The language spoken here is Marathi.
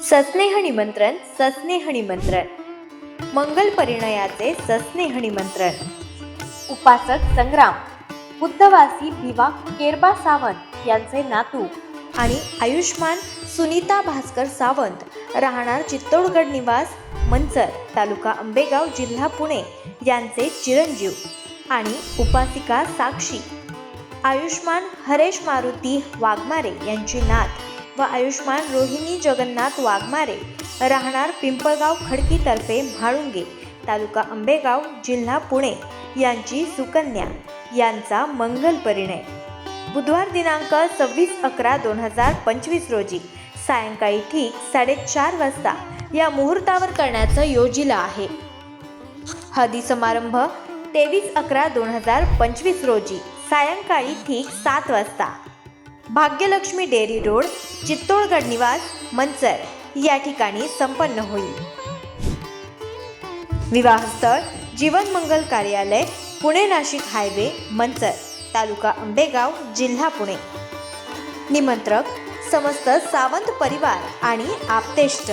सस्नेह निमंत्रण, सस्नेह निमंत्रण, मंगल परिणयाचे सस्नेह निमंत्रण. उपासक संग्राम, बुद्धवासी भिवा केरबा सावंत यांचे नातू आणि आयुष्मान सुनीता भास्कर सावंत, राहणार चित्तोडगड निवास मंचर, तालुका आंबेगाव, जिल्हा पुणे यांचे चिरंजीव आणि उपासिका साक्षी आयुष्मान हरेश मारुती वाघमारे यांची नात व आयुष्मान रोहिणी जगन्नाथ वाघमारे, राहणार पिंपळगाव खडकी तर्फे म्हाळुंगे, तालुका आंबेगाव, जिल्हा पुणे यांची सुकन्या यांचा मंगल परिणय बुधवार दिनांक 26/11/2025 रोजी सायंकाळी ठीक 4:30 वाजता या मुहूर्तावर करण्याचं योजिलं आहे. हळदी समारंभ 23/11/2025 रोजी सायंकाळी ठीक 7 वाजता भाग्यलक्ष्मी डेअरी रोड, चित्तोडगड निवास मंचर या ठिकाणी संपन्न होईल. विवाहस्थळ जीवन मंगल कार्यालय, पुणे नाशिक हायवे, मंचर, तालुका आंबेगाव, जिल्हा पुणे. निमंत्रक समस्त सावंत परिवार आणि आप्तेष्ट.